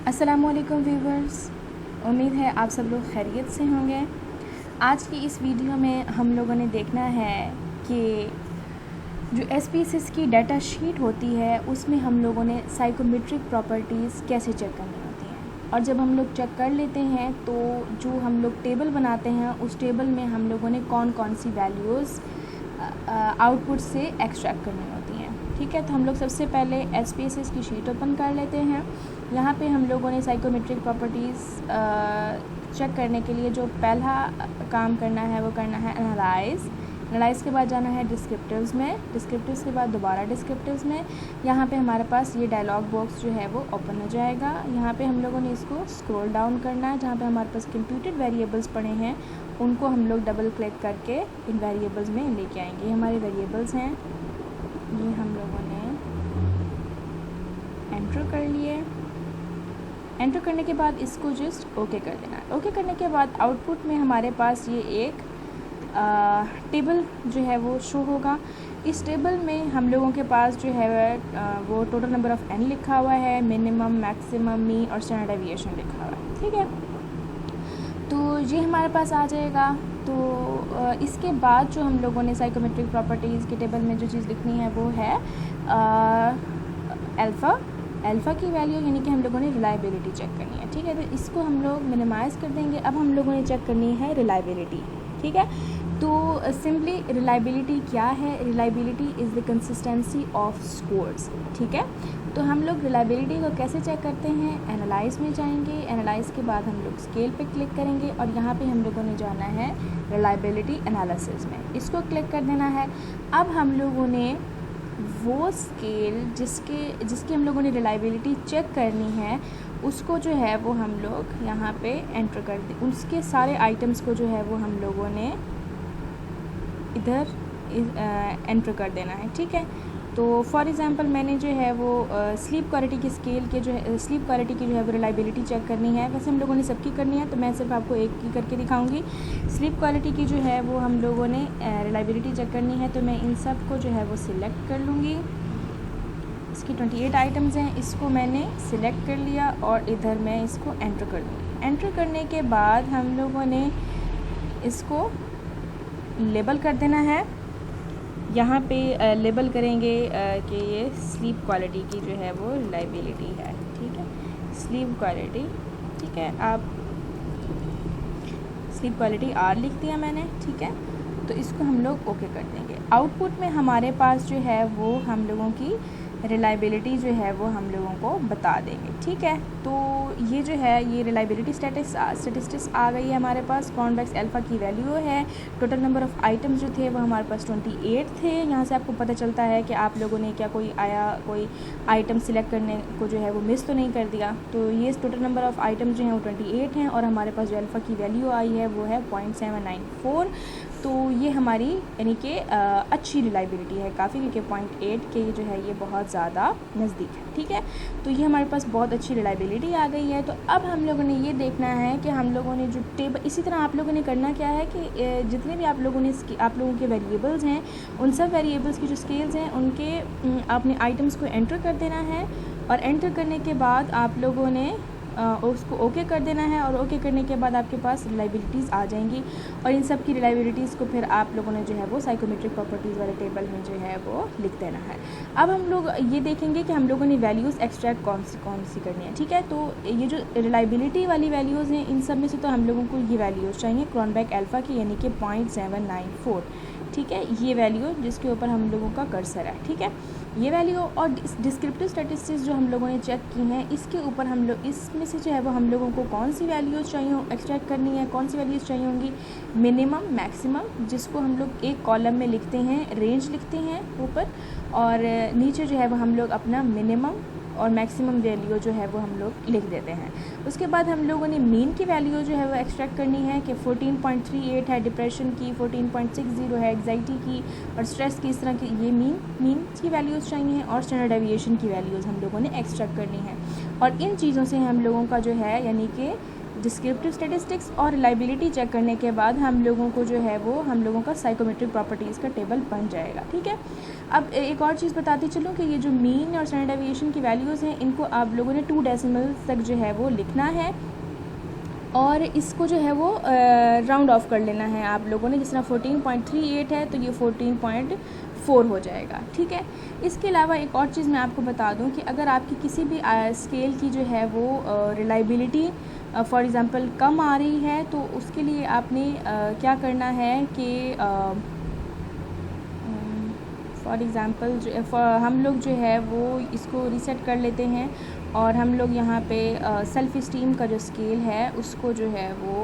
अस्सलामुअलैकुम व्यूवर्स, उम्मीद है आप सब लोग खैरियत से होंगे। आज की इस वीडियो में हम लोगों ने देखना है कि जो SPSS की डाटा शीट होती है उसमें हम लोगों ने साइकोमेट्रिक प्रॉपर्टीज़ कैसे चेक करनी होती हैं, और जब हम लोग चेक कर लेते हैं तो जो हम लोग टेबल बनाते हैं उस टेबल में हम लोगों ने कौन कौन सी वैल्यूज़ आउटपुट से एक्सट्रैक्ट करनी होती हैं। ठीक है, तो हम लोग सबसे पहले SPSS की शीट ओपन कर लेते हैं। यहाँ पे हम लोगों ने साइकोमेट्रिक प्रॉपर्टीज़ चेक करने के लिए जो पहला काम करना है वो करना है एनालाइज़ के बाद जाना है डिस्क्रिप्टिव्स में, डिस्क्रिप्टिव्स के बाद दोबारा डिस्क्रिप्टिव्स में। यहाँ पे हमारे पास ये डायलॉग बॉक्स जो है वो ओपन हो जाएगा। यहाँ पे हम लोगों ने इसको स्क्रॉल डाउन करना है, जहाँ पे हमारे पास कंप्यूटेड वेरिएबल्स पड़े हैं उनको हम लोग डबल क्लिक करके इन वेरिएबल्स में लेके आएंगे। हमारे वेरिएबल्स हैं, ये हम लोगों ने एंटर कर लिए। एंटर करने के बाद इसको जस्ट ओके कर देना है। ओके करने के बाद आउटपुट में हमारे पास ये एक टेबल जो है वो शो होगा। इस टेबल में हम लोगों के पास जो है वो टोटल नंबर ऑफ़ n लिखा हुआ है, मिनिमम, मैक्सिमम, मीन और स्टैंडर्ड डेविएशन लिखा हुआ है। ठीक है, तो ये हमारे पास आ जाएगा। तो इसके बाद जो हम लोगों ने साइकोमेट्रिक प्रॉपर्टीज़ के टेबल में जो चीज़ लिखनी है वो है अल्फ़ा की वैल्यू, यानी कि हम लोगों ने रिलायबिलिटी चेक करनी है। ठीक है, तो इसको हम लोग मिनिमाइज़ कर देंगे। अब हम लोगों ने चेक करनी है रिलायबिलिटी। ठीक है, तो सिंपली रिलायबिलिटी क्या है? Reliability is the consistency of scores. ठीक है, तो हम लोग रिलायबिलिटी को कैसे चेक करते हैं? एनालाइज़ में जाएंगे, एनालाइज़ के बाद हम लोग स्केल पे क्लिक करेंगे और यहाँ पे हम लोगों ने जाना है रिलायबिलिटी एनालिसिस में, इसको क्लिक कर देना है। अब हम लोगों ने वो स्केल जिसकी हम लोगों ने रिलायबिलिटी चेक करनी है उसको जो है वो हम लोग यहाँ पे एंटर कर दें। उसके सारे आइटम्स को जो है वो हम लोगों ने इधर एंटर कर देना है। ठीक है, तो फॉर एग्ज़ाम्पल मैंने जो है वो स्लीप क्वालिटी की स्केल के जो है स्लीप क्वालिटी की जो है वो रिलायबिलिटी चेक करनी है। वैसे हम लोगों ने सबकी करनी है, तो मैं सिर्फ आपको एक की करके दिखाऊंगी। स्लीप क्वालिटी की जो है वो हम लोगों ने रिलायबिलिटी चेक करनी है, तो मैं इन सब को जो है वो सिलेक्ट कर लूँगी। इसकी 28 आइटम्स हैं, इसको मैंने सिलेक्ट कर लिया और इधर मैं इसको एंटर कर दूँगी। एंटर करने के बाद हम लोगों ने इसको लेबल कर देना है। यहाँ पे लेबल करेंगे कि ये स्लीप क्वालिटी की जो है वो रिलायबिलिटी है। ठीक है, स्लीप क्वालिटी, ठीक है, आप स्लीप क्वालिटी R लिख दिया मैंने। ठीक है, तो इसको हम लोग ओके कर देंगे। आउटपुट में हमारे पास जो है वो हम लोगों की रिलायबिलिटी जो है वो हम लोगों को बता देंगे। ठीक है, तो ये जो है ये रिलायबिलिटी स्टेटिस्टिक्स आ गई है हमारे पास। कॉन्वेक्स अल्फ़ा की वैल्यू है, टोटल नंबर ऑफ़ आइटम्स जो थे वो हमारे पास 28 थे। यहाँ से आपको पता चलता है कि आप लोगों ने क्या कोई आइटम सिलेक्ट करने को जो है वो मिस तो नहीं कर दिया। तो ये टोटल नंबर ऑफ़ आइटम्स जो हैं वो 28 हैं और हमारे पास जो अल्फ़ा की वैल्यू आई है वो है 0.794। तो ये हमारी यानी कि अच्छी रिलायबिलिटी है काफ़ी, क्योंकि 0.8 के जो है ये बहुत ज़्यादा नज़दीक है। ठीक है, तो ये हमारे पास बहुत अच्छी रिलायबिलिटी आ गई है। तो अब हम लोगों ने ये देखना है कि हम लोगों ने जो टेबल, इसी तरह आप लोगों ने करना क्या है कि जितने भी आप लोगों के वेरिएबल्स हैं उन सब वेरिएबल्स की जो स्केल्स हैं उनके आपने आइटम्स को एंटर कर देना है और एंटर करने के बाद आप लोगों ने उसको ओके कर देना है और ओके करने के बाद आपके पास रिलायबिलिटीज़ आ जाएंगी और इन सब की रिलायबिलिटीज़ को फिर आप लोगों ने जो है वो साइकोमेट्रिक प्रॉपर्टीज़ वाले टेबल में जो है वो लिख देना है। अब हम लोग ये देखेंगे कि हम लोगों ने वैल्यूज़ एक्सट्रैक्ट कौन सी करनी है। ठीक है, तो ये जो रिलायबिलिटी वाली वैल्यूज़ हैं इन सब में से तो हम लोगों को ये वैल्यूज़ चाहिए क्रॉनबेक अल्फ़ा की, यानी कि 0.794। ठीक है, ये वैल्यू जिसके ऊपर हम लोगों का कर्सर है। ठीक है, ये वैल्यू और डिस्क्रिप्टिव स्टैटिस्टिक्स जो हम लोगों ने चेक की हैं इसके ऊपर हम लोग इसमें से जो है वो हम लोगों को कौन सी वैल्यूज़ चाहिए एक्सट्रैक्ट करनी है, कौन सी वैल्यूज़ चाहिए होंगी, मिनिमम, मैक्सिमम, जिसको हम लोग एक कॉलम में लिखते हैं, रेंज लिखते हैं ऊपर, और नीचे जो है वो हम लोग अपना मिनिमम और मैक्सिमम वैल्यू जो है वो हम लोग लिख देते हैं। उसके बाद हम लोगों ने मीन की वैल्यू जो है वो एक्सट्रैक्ट करनी है कि 14.38 है डिप्रेशन की, 14.60 है एग्जाइटी की और स्ट्रेस की, इस तरह की ये मीन की वैल्यूज़ चाहिए और स्टैंडर्ड डेविएशन की वैल्यूज़ हम लोगों ने एक्सट्रैक्ट करनी है। और इन चीज़ों से हम लोगों का जो है यानी कि डिस्क्रिप्टिव स्टैटिस्टिक्स और रिलायबिलिटी चेक करने के बाद हम लोगों को जो है वो हम लोगों का साइकोमेट्रिक प्रॉपर्टीज़ का टेबल बन जाएगा, ठीक है। अब एक और चीज़ बताती चलूँ कि ये जो मीन और स्टैंडर्ड डेविएशन की वैल्यूज़ हैं इनको आप लोगों ने 2 डेसिमल तक जो है वो लिखना है और इसको जो है वो राउंड ऑफ कर लेना है आप लोगों ने। जिस तरह 14.38 है तो ये 14.4 हो जाएगा, ठीक है। इसके अलावा एक और चीज़ मैं आपको बता दूं कि अगर आपकी किसी भी स्केल की जो है वो रिलायबिलिटी फॉर एग्ज़ाम्पल कम आ रही है तो उसके लिए आपने क्या करना है कि फॉर एग्ज़ाम्पल हम लोग जो है वो इसको रीसेट कर लेते हैं और हम लोग यहाँ पे सेल्फ़ इस्टीम का जो स्केल है उसको जो है वो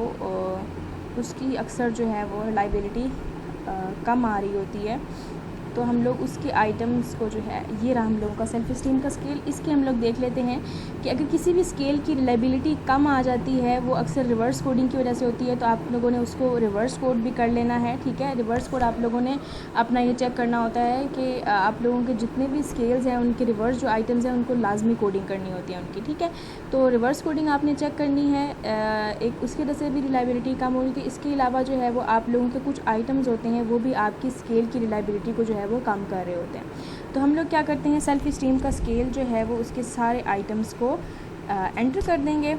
उसकी अक्सर जो है वो रिलायबिलिटी कम आ रही होती है, तो हम लोग उसके आइटम्स को जो है, ये रहा हम लोगों का सेल्फ इस्टीम का स्केल। इसके हम लोग देख लेते हैं कि अगर किसी भी स्केल की रिलायबिलिटी कम आ जाती है वो अक्सर रिवर्स कोडिंग की वजह से होती है, तो आप लोगों ने उसको रिवर्स कोड भी कर लेना है, ठीक है। रिवर्स कोड आप लोगों ने अपना ये चेक करना होता है कि आप लोगों के जितने भी स्केल्स हैं उनके रिवर्स जो आइटम्स हैं उनको लाजमी कोडिंग करनी होती है उनकी, ठीक है। तो रिवर्स कोडिंग आपने चेक करनी है, एक उसकी वजह से भी रिलायबिलिटी कम हो रही थी। इसके अलावा जो है वो आप लोगों के कुछ आइटम्स होते हैं वो भी आपकी स्केल की रिलायबिलिटी को जो है वो कम कर रहे होते हैं। तो हम लोग क्या करते हैं, सेल्फ इस्टीम का स्केल जो है वो उसके सारे आइटम्स को एंटर कर देंगे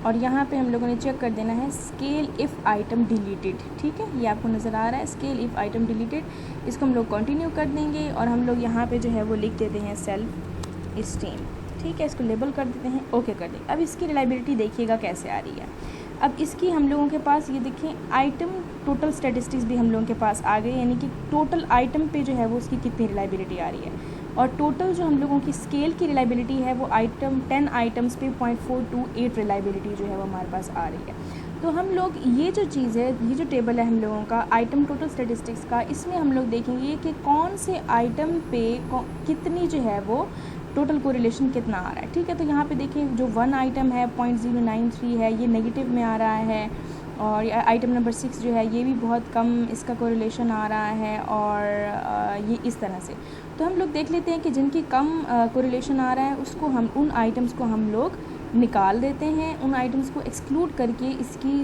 और यहाँ पे हम लोगों ने चेक कर देना है स्केल इफ़ आइटम डिलीटेड, ठीक है। ये आपको नज़र आ रहा है स्केल इफ़ आइटम डिलीटेड, इसको हम लोग कंटिन्यू कर देंगे और हम लोग यहाँ पे जो है वो लिख देते हैं सेल्फ इस्टीम, ठीक है। इसको लेबल कर देते हैं, ओके कर देंगे। अब इसकी रिलायबिलिटी देखिएगा कैसे आ रही है। अब इसकी हम लोगों के पास ये देखें आइटम टोटल स्टैटिस्टिक्स भी हम लोगों के पास आ गई, यानी कि टोटल आइटम पे जो है वो उसकी कितनी रिलायबिलिटी आ रही है और टोटल जो हम लोगों की स्केल की रिलायबिलिटी है वो आइटम 10 आइटम्स पे 0.428 रिलायबिलिटी जो है वो हमारे पास आ रही है। तो हम लोग ये जो चीज़ है, ये जो टेबल है हम लोगों का आइटम टोटल स्टैटिस्टिक्स का, इसमें हम लोग देखेंगे कि कौन से आइटम पे कितनी जो है वो टोटल कोरिलेशन कितना आ रहा है, ठीक है। तो यहाँ पे देखिए जो 1 आइटम है 0.093 है, ये नेगेटिव में आ रहा है और आइटम नंबर 6 जो है ये भी बहुत कम इसका कोरिलेशन आ रहा है और ये इस तरह से। तो हम लोग देख लेते हैं कि जिनकी कम कोरिलेशन आ रहा है उसको हम उन आइटम्स को हम लोग निकाल देते हैं, उन आइटम्स को एक्सक्लूड करके इसकी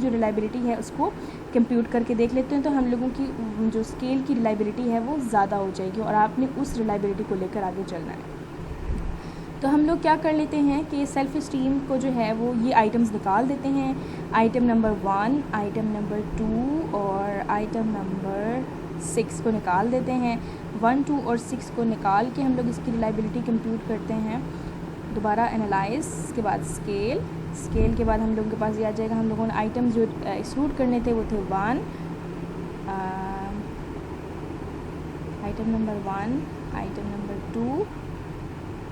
जो रिलायबिलिटी है उसको कंप्यूट करके देख लेते हैं। तो हम लोगों की जो स्केल की रिलायबिलिटी है वो ज़्यादा हो जाएगी और आपने उस रिलायबिलिटी को लेकर आगे चलना है। तो हम लोग क्या कर लेते हैं कि सेल्फ इस्टीम को जो है वो ये आइटम्स निकाल देते हैं, आइटम नंबर 1, आइटम नंबर 2 और आइटम नंबर 6 को निकाल देते हैं। 1, 2 और 6 को निकाल के हम लोग इसकी रिलायबिलिटी कंप्यूट करते हैं। दोबारा एनालाइज के बाद स्केल के बाद हम लोगों के पास ये आ जाएगा, हम लोगों ने आइटम जो एक्सक्लूड करने थे वो थे 1, आइटम नंबर 1, आइटम नंबर 2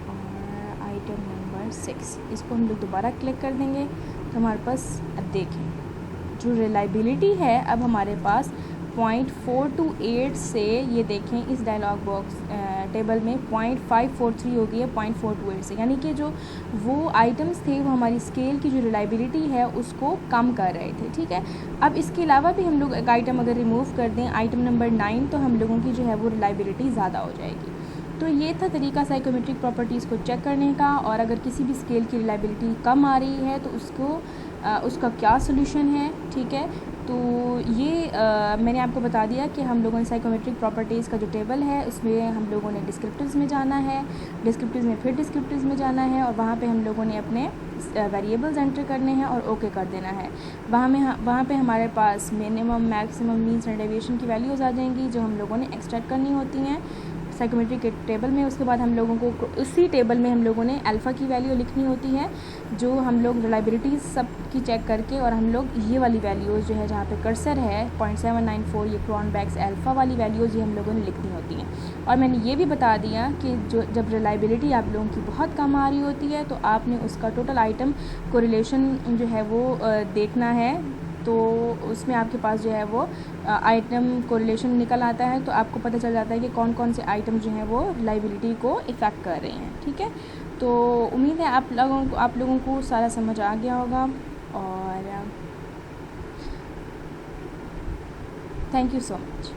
और आइटम नंबर 6। इसको हम लोग दोबारा क्लिक कर देंगे तो हमारे पास अब देखें जो रिलायबिलिटी है अब हमारे पास 0.428 से, ये देखें इस डायलॉग बॉक्स टेबल में 0.543 हो गई है 0.428 से, यानी कि जो वो आइटम्स थे वो हमारी स्केल की जो रिलायबिलिटी है उसको कम कर रहे थे, ठीक है। अब इसके अलावा भी हम लोग एक आइटम अगर रिमूव कर दें, आइटम नंबर 9, तो हम लोगों की जो है वो रिलायबिलिटी ज़्यादा हो जाएगी। तो ये था तरीका साइकोमेट्रिक प्रॉपर्टीज़ को चेक करने का, और अगर किसी भी स्केल की रिलायबिलिटी कम आ रही है तो उसका क्या सोल्यूशन है, ठीक है। तो ये मैंने आपको बता दिया कि हम लोगों ने साइकोमेट्रिक प्रॉपर्टीज़ का जो टेबल है उसमें हम लोगों ने डिस्क्रिप्टिव्स में जाना है, डिस्क्रिप्टिव्स में फिर डिस्क्रिप्टिव्स में जाना है और वहाँ पे हम लोगों ने अपने वेरिएबल्स एंटर करने हैं और ओके कर देना है। वहाँ पे हमारे पास minimum, maximum, mean, standard deviation की वैल्यूज़ आ जाएंगी जो हम लोगों ने एक्सट्रैक्ट करनी होती हैं साइकोमेट्रिक के टेबल में। उसके बाद हम लोगों को उसी टेबल में हम लोगों ने अल्फ़ा की वैल्यू लिखनी होती है, जो हम लोग रिलायबिलिटी सब की चेक करके, और हम लोग ये वाली वैल्यूज़ जो है जहाँ पे कर्सर है 0.794 ये क्रोनबैक्स अल्फ़ा वाली वैल्यूज़ ये हम लोगों ने लिखनी होती हैं। और मैंने ये भी बता दिया कि जब रिलायबिलिटी आप लोगों की बहुत कम आ रही होती है तो आपने उसका टोटल आइटम कोरिलेशन जो है वो देखना है, तो उसमें आपके पास जो है वो आइटम कोरिलेशन निकल आता है, तो आपको पता चल जाता है कि कौन कौन से आइटम जो हैं वो रिलायबिलिटी को इफ़ेक्ट कर रहे हैं, ठीक है। तो उम्मीद है आप लोगों को सारा समझ आ गया होगा, और थैंक यू सो मच।